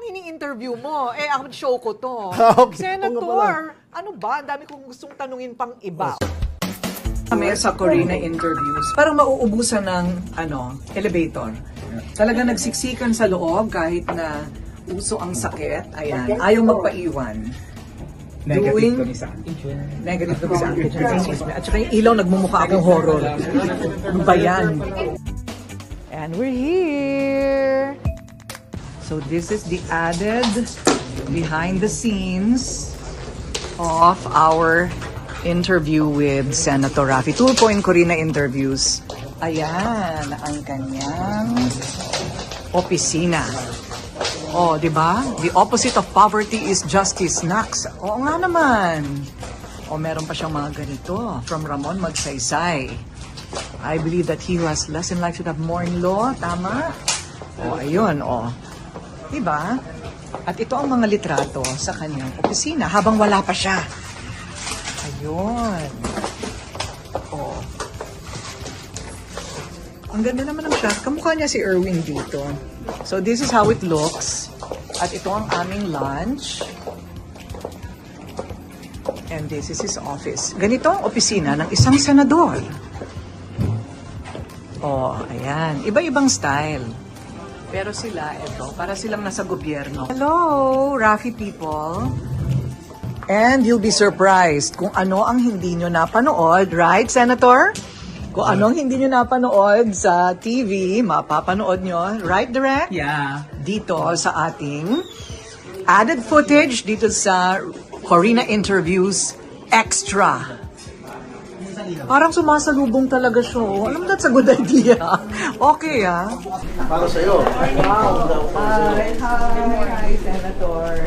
ang ini-interview mo. Eh, ang show ko to. Okay. Senator, ano ba? Ang dami kong gustong tanungin pang iba. Kami sa Corina interviews, parang mauubusan ng elevator. Talaga nagsiksikan sa loob kahit na uso ang sakit. Ayan, ayaw magpaiwan. Negative kami sa antigen. Negative kami sa antigen. At saka yung ilaw nagmumukha akong horror. Ano ba yan? And we're here. So this is the added behind the scenes of our interview with Senator Raffy Tulfo in Corina Interviews. Ayan ang kanyang opisina. Oh, di ba? The opposite of poverty is justice, Nax. Oo nga naman. O meron pa siyang mga ganito from Ramon Magsaysay. I believe that he who has less in life should have more in law. Tama? O, ayun, o. Diba? At ito ang mga litrato sa kanyang opisina habang wala pa siya. Ayun. O. Ang ganda naman ng shot. Kamukha niya si Erwin dito. So this is how it looks. At ito ang aming lunch. And this is his office. Ganito ang opisina ng isang senador. Oh, ayan. Iba-ibang style. Pero sila, ito, para silang nasa gobyerno. Hello, Raffy people. And you'll be surprised kung ano ang hindi nyo napanood, right, Senator? Kung anong hindi nyo napanood sa TV, mapapanood nyo, right, Direk? Yeah. Dito sa ating added footage dito sa Corina Interviews Extra. Parang sumasalubong talaga siya. Alam mo, that's a good idea. Okay, ah. Para sa'yo. Wow. Hi, Senator.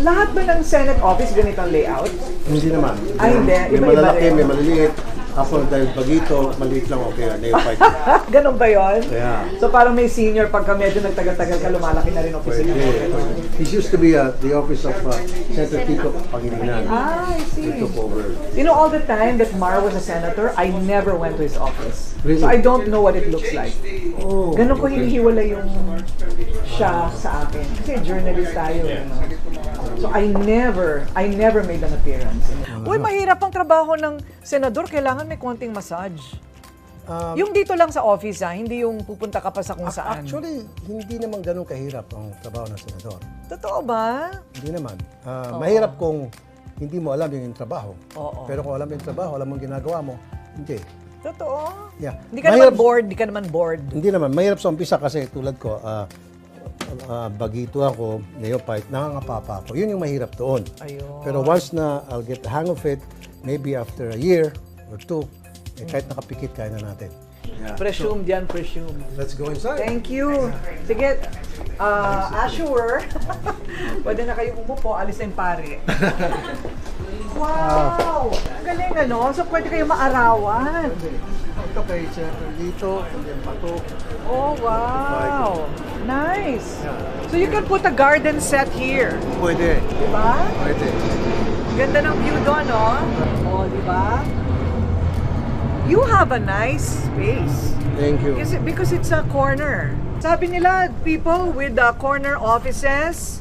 Lahat ba ng Senate office ganitong layout? Hindi naman. Ay, hindi. May Iba-iba malalaki, rin. may maliliit. Ako dahil bagito, maliit lang okay. Neophyte. Ganon ba yun? Yeah. So parang may senior, pagka medyo nagtagal-tagal ka, lumalaki na rin opisina mo. This used to be the office of Senator Tito Pangilinan. Ah, I see. He took over. You know, all the time that Mar was a senator, I never went to his office. Really? So I don't know what it looks like. Oh. Ganon ko hinihiwala yung siya sa akin. Kasi journalist tayo, no? So I never made an appearance. Uy, mahirap ang trabaho ng senador. Kailangan may konting massage. Yung dito lang sa office, hindi yung pupunta ka pa sa kung saan. Actually, hindi naman ganun kahirap ang trabaho ng senador. Totoo ba? Hindi naman. Mahirap kung hindi mo alam yung trabaho. Oo. Pero kung alam yung trabaho, alam mo yung ginagawa mo, hindi. Totoo? Yeah. Hindi ka naman bored, hindi ka naman bored. Hindi naman. Mahirap sa umpisa kasi tulad ko, bagito ako, neophyte, nangangapapa ako. Yun yung mahirap doon. Ayun. Pero once na I'll get the hang of it, maybe after a year or two, kahit nakapikit, kaya na natin. Presumed yan, presumed. Let's go inside. Thank you. Sige, Ashur, pwede na kayong umupo, alis na yung pare. Wow! Ang galing, ano? So pwede kayo maarawan. Ito kay Senator Lito, and then Pato. Oh, wow! Nice! So you can put a garden set here. Pwede. Diba? Pwede. Ganda ng view doon, no? Oh, diba? You have a nice space. Thank you. Because it's a corner. Sabi nila, people with corner offices,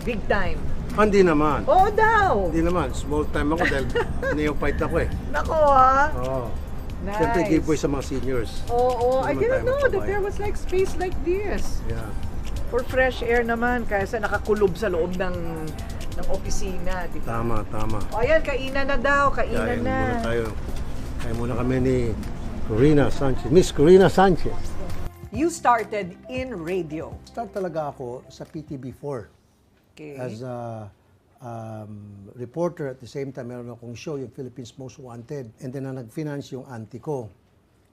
big time. Hindi naman. Oo daw. Hindi naman. Small time ako dahil neophyte ako eh. Nako ah. Oo. Nice. Siyempre, give way sa mga seniors. Oo, I Hindi naman didn't tayo know that magbabayad. there was like space like this. Yeah. For fresh air naman, kaysa nakakulob sa loob ng opisina. Diba? Tama, tama. O ayan, kainan na daw, kainan Kain na. muna tayo. Kain muna kami ni Corina Sanchez. Miss Corina Sanchez. You started in radio. Start talaga ako sa PTB4 Okay. as a reporter. At the same time, meron akong show, yung Philippines Most Wanted. And then, nag-finance yung auntie ko.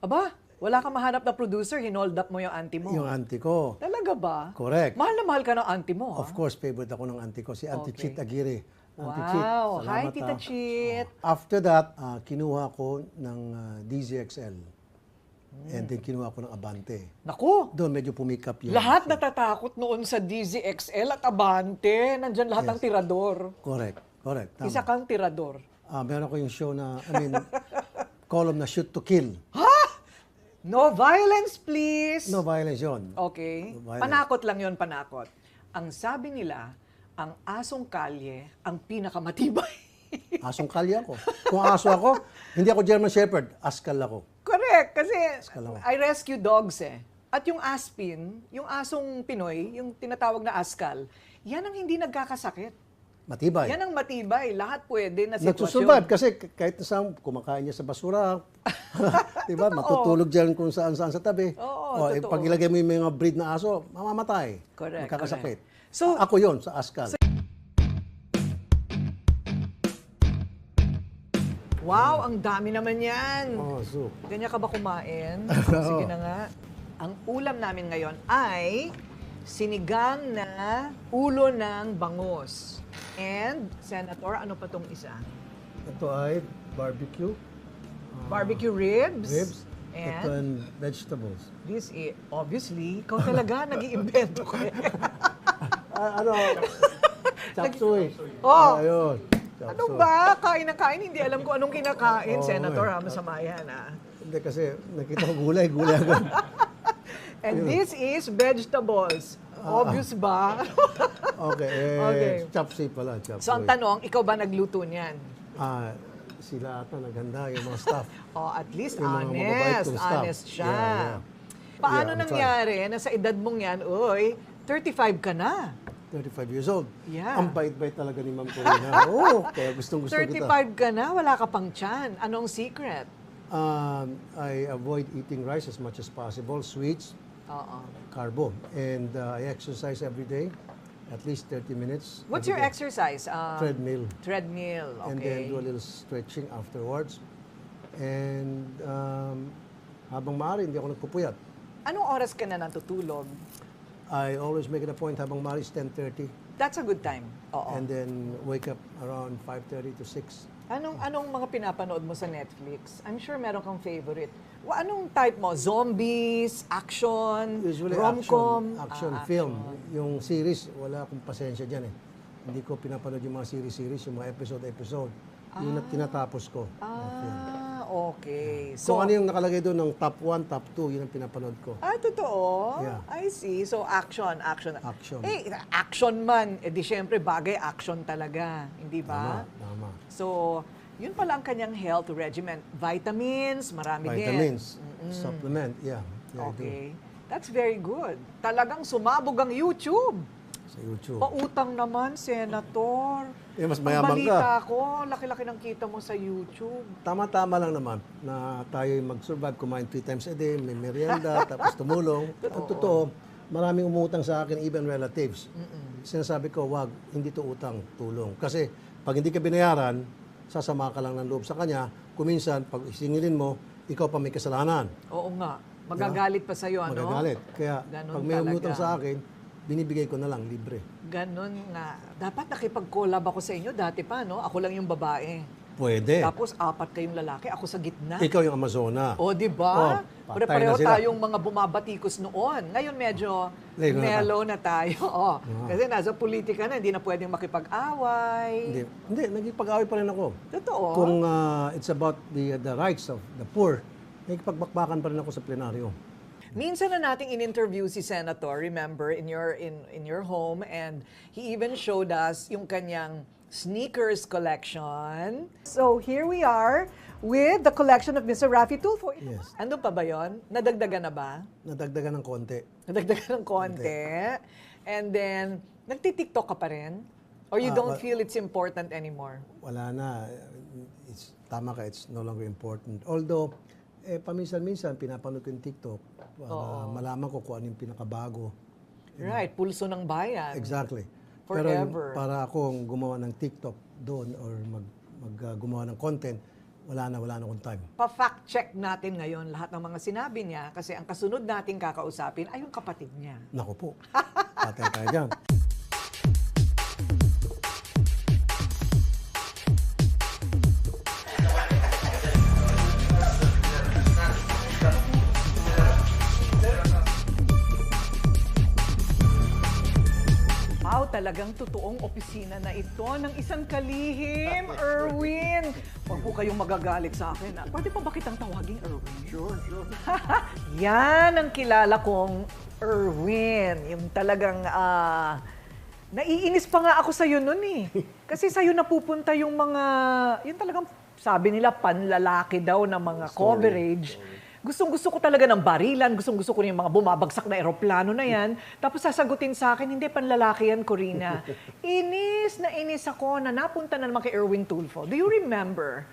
Aba, wala kang mahanap na producer, hinold up mo yung auntie mo. Yung auntie ko. Talaga ba? Correct. Mahal na mahal ka ng auntie mo. Of course, favorite ako ng auntie ko, si Auntie Okay. Chit Aguirre. Auntie Chit, Wow. Hi, salamat, Tita Chit. After that, kinuha ko ng DZXL. And then kinuha ko ng Abante. Naku, Doon medyo pumikap yung... lahat natatakot noon sa DZXL at Abante. Nandyan lahat ng tirador. Correct, correct. Tama. Isa kang tirador. Meron ko yung show na, column na Shoot to Kill. No violence, please. No violence yun. Okay. No violence. Panakot lang yon, panakot. ang sabi nila, ang asong kalye ang pinakamatibay. Asong kalye ako. Kung aso ako, hindi ako German Shepherd, askal ako. Correct, kasi Askal ako. I rescue dogs eh. At yung aspin, yung asong Pinoy, yung tinatawag na askal, yan ang hindi nagkakasakit. Matibay. Yan ang matibay. Lahat pwede na sitwasyon. Nagsusurvive kasi kahit na saan, kumakain niya sa basura. Diba? Matutulog dyan kung saan-saan sa tabi. Oo, totoo. Pag ilagay mo yung mga breed na aso, mamamatay. Correct, Magkakasakit. correct. So- ako yon sa askal. Wow, ang dami naman yan. So, Ganyan ka ba kumain? Sige na nga. Ang ulam namin ngayon ay sinigang na ulo ng bangus. And, Senator, ano pa tong isa? ito ay barbecue, Barbecue ribs. ribs, And ito and vegetables. this is, obviously, ikaw talaga nag-iimbento ka eh. Chop suey. Oh. Ayun. Chop Ano suey. ba? Kain na kain, hindi alam ko anong kinakain, Senator. Masama yan, Hindi kasi nakita ko gulay agad. And this is vegetables. Obvious ba? Okay, Okay. chop suey pala. Chop So, ang suey. tanong, ikaw ba nagluto niyan? Sila ata naghanda yung mga staff. Oh, at least Yung mga mababait honest. kong staff. Honest siya. Yeah. Paano Yeah, I'm nangyari na sa edad mong yan, uy, 35 ka na? 35 years old. Yeah. Ang bait-bait talaga ni Ma'am Corina. Oo, kaya gustong-gusto 35 kita. ka na, wala ka pang tiyan. Anong secret? I avoid eating rice as much as possible, sweets, Oo. carbo. And I exercise every day, at least 30 minutes. What's every your day. exercise? Treadmill. Treadmill, okay. And then do a little stretching afterwards. And habang maaari, hindi ako nagpupuyat. Anong oras ka na natutulog? I always make it a point habang maaari is 10:30. That's a good time. Oo. And then wake up around 5:30 to 6. Anong mga pinapanood mo sa Netflix? I'm sure meron kang favorite. Anong type mo? Zombies? Action? Usually Rom-com? action film. Yung series, wala akong pasensya dyan eh. Hindi ko pinapanood yung mga series, yung mga episode. Yung tinatapos ko. na film. Okay. Kung ano yung nakalagay doon ng top 1, top 2, yun ang pinapanood ko. Totoo? Yeah. I see. So, action. Action. Eh, action man. Eh, di syempre, bagay action talaga. Hindi ba? Tama. So, yun pala ang kanyang health regimen. Vitamins, marami Vitamins, din. supplement, yeah. I do. Okay. That's very good. Talagang sumabog ang YouTube. Sa YouTube. Pautang naman, Senator. Eh, mas Ang mayabang balita ka. ko, laki-laki ng kita mo sa YouTube. Tama-tama lang naman na tayo mag-survive, kumain 3 times a day, may merienda, tapos tumulong. Ang totoo, maraming umutang sa akin, even relatives. Sinasabi ko, wag, hindi to utang, tulong. Kasi pag hindi ka binayaran, sasama ka lang ng loob sa kanya. Kuminsan, pag isingilin mo, ikaw pa may kasalanan. Oo nga. Magagalit pa sa'yo, ano? Magagalit. Kaya Ganon pag may talaga. umutang sa akin, binibigay ko na lang, libre. Ganon nga. Dapat nakipag-collab ako sa inyo dati pa, no? Ako lang yung babae. Pwede. Tapos 4 kayong lalaki, ako sa gitna. Ikaw yung Amazona. O, di ba? Oh, patay Pare-pareho na sila. tayong mga bumabatikos noon. Ngayon medyo Lego na mellow na tayo. Kasi nasa politika na, hindi na pwedeng makipag-away. Hindi, nagipag-away pa rin ako. Totoo. Kung it's about the rights of the poor, nagkipagbakbakan pa rin ako sa plenaryo. Minsan na nating in-interview si Senator, remember, in your home, and he even showed us yung kanyang sneakers collection. So here we are with the collection of Mr. Raffy Tulfo. Yes. Ando pa ba yon? Nadagdagan na ba? Nadagdagan ng konti. Nadagdagan ng konti. And then, nagti-TikTok ka pa rin? Or you don't feel it's important anymore? Wala na. Tama ka, it's no longer important. Although, paminsan-minsan, pinapanood ko yung TikTok para malaman ko kung ano yung pinakabago. Right, pulso ng bayan. Exactly. Forever. Pero para akong gumawa ng TikTok doon or gumawa ng content, wala na akong time. Pa-fact check natin ngayon lahat ng mga sinabi niya kasi ang kasunod nating kakausapin ay yung kapatid niya. Naku po. Patay tayo dyan. Wow, talagang totoong opisina na ito ng isang kalihim, Erwin. Huwag po kayong magagalit sa akin. Pwede pa ba kitang tawaging Erwin? Sure. Yan ang kilala kong Erwin. Yung talagang Naiinis pa nga ako sa'yo nun eh. Kasi sa'yo napupunta yung mga, yun talagang sabi nila panlalaki daw na mga coverage. Gustong-gusto ko talaga ng barilan, gustong-gusto ko yung mga bumabagsak na eroplano na yan. Tapos sasagutin sa akin, hindi panlalaki yan, Corina. Inis na inis ako na napunta na naman kay Erwin Tulfo. Do you remember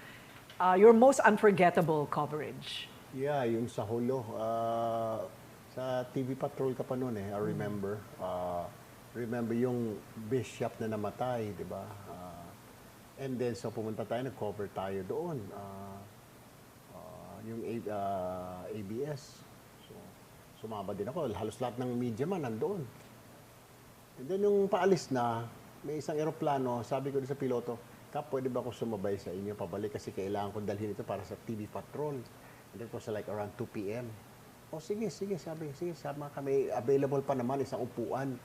your most unforgettable coverage? Yeah, yung sa Hulo. Sa TV Patrol ka pa noon I remember. Remember yung bishop na namatay, di ba? And then, so pumunta tayo, nag-cover tayo doon. Yung ABS. So, sumama din ako. Halos lahat ng media man nandoon. And then, yung paalis na, may isang eroplano, sabi ko din sa piloto, Kap, pwede ba ako sumabay sa inyo pabalik kasi kailangan ko dalhin ito para sa TV Patrol. And then, it was like around 2 p.m. Oh, sige, sabi, sama kami. Available pa naman, isang upuan.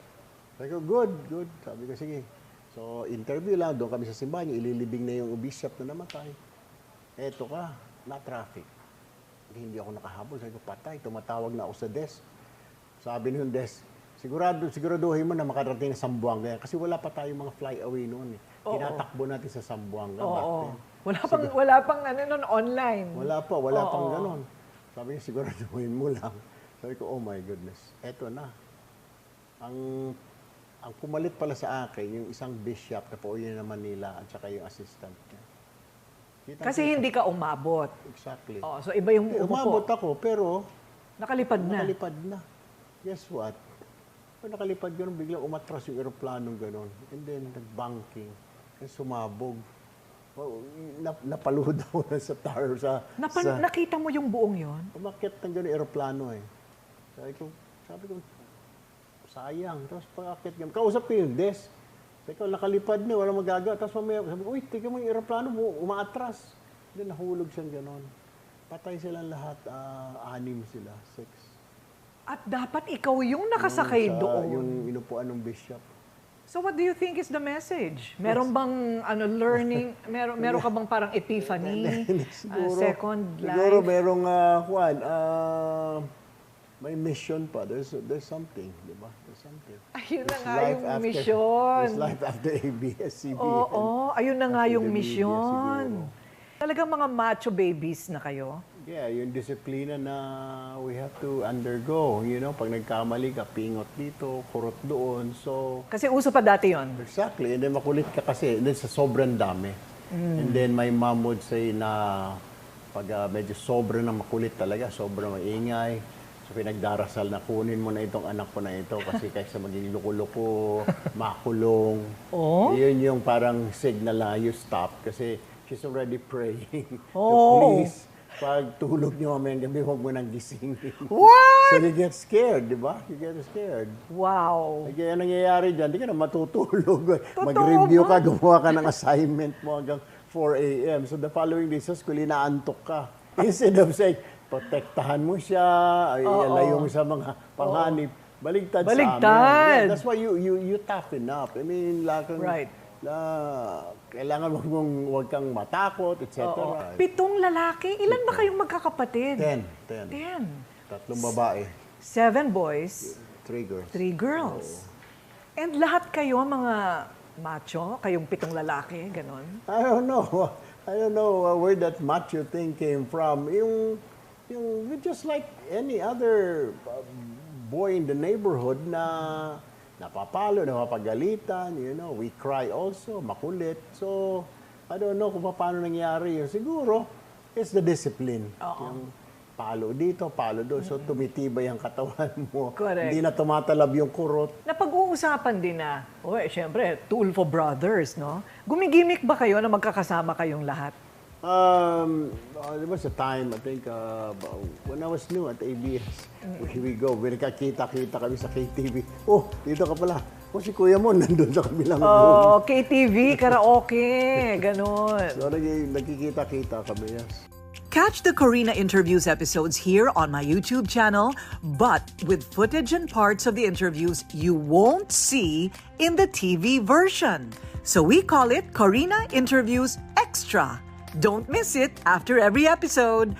Sabi ko, good. Sabi ko, sige. So, interview lang, doon kami sa simbahan, ililibing na yung bishop na namatay. Eto ka, na-traffic. Hindi ako nakahabol. Sabi ko, patay, tumatawag na ako sa desk. Sabi nung desk, siguraduhin mo na makarating na Zamboanga. Kasi wala pa tayong mga fly-away noon. Tinatakbo natin sa Zamboanga. Wala pang nun, online. Wala pang ganon. Sabi ko, siguraduhin mo lang. Sabi ko, oh my goodness, eto na. Ang pumalit pala sa akin, yung isang bishop na pauwi na Manila at saka yung assistant niya. Kasi hindi ka umabot. Exactly. So iba yung umabot ako, pero nakalipad na. Guess what? Pag nakalipad gano'n, biglang umatras yung aeroplanong gano'n. And then, nag-banking. And sumabog. Napaluhod ako sa tower. Nakita mo yung buong yon? Umakyat ng gano'n aeroplano Sabi ko, sayang. Tapos pag-akyat gano'n, kausap ko yung desk. Sabi ko, nakalipad na, walang magagawa. Tapos mamaya, sabi ko, uy, tignan mo yung aeroplano mo, umaatras. Then nahulog siyang gano'n. Patay silang lahat, 6 sila, 6. At dapat ikaw yung nakasakay doon. Yung inupuan ng bishop. So what do you think is the message? Meron bang learning, meron ka bang parang epiphany, second life? Siguro merong may mission pa. There's something, di ba? There's something. Ayun na nga yung mission. There's life after ABS-CBN. Oo, ayun na nga yung mission. Talagang mga macho babies na kayo. Yeah, yung disiplina na we have to undergo. You know, pag nagkamali ka, pingot dito, kurot doon. So, kasi uso pa dati yon. Exactly. And then makulit ka kasi. And then sa sobrang dami. And then my mom would say na pag medyo sobrang na makulit talaga, sobrang maingay. So pinagdarasal na kunin mo na itong anak ko na ito kasi kaysa maging luko-luko, makulong. Yun yung parang signal na you stop kasi she's already praying. Please, pag tulog niyo mamayang gabi, huwag mo nang gisingin. What? So you get scared, di ba? You get scared. Wow. Kaya nangyayari dyan, di ka na matutulog. Mag-review ka, gumawa ka ng assignment mo hanggang 4 a.m. So the following day sa school, inaantok ka. Instead of saying, protektahan mo siya, ilayo mo sa mga panganib. Baligtad sa amin. Yeah, that's why you toughen up. I mean, kailangan huwag kang matakot, etc. 7 lalaki? Ilan ba kayong magkakapatid? 10. 3 babae. 7 boys. 3 girls. 3 girls. And lahat kayo mga macho? Kayong 7 lalaki? Ganon? I don't know where that macho thing came from. Yung just like any other boy in the neighborhood na napapalo, napapagalitan, you know, we cry also, makulit. So, I don't know kung paano nangyari yun. Siguro, it's the discipline. Yung palo dito, palo doon. So, tumitibay ang katawan mo. Correct. Hindi na tumatalab yung kurot. Napag-uusapan din na, syempre, Tulfo Brothers, no? Gumigimik ba kayo na magkakasama kayong lahat? There was a time, I think, when I was new at ABS, we go, nagkakita-kita kami sa KTV. Oh, dito ka pala. Oh, si Kuya mo, nandun sa kabilang room. KTV, karaoke, ganon. So, nagkikita-kita kami, yes. Catch the Corina Interviews episodes here on my YouTube channel, but with footage and parts of the interviews you won't see in the TV version. So we call it Corina Interviews Extra. Don't miss it after every episode.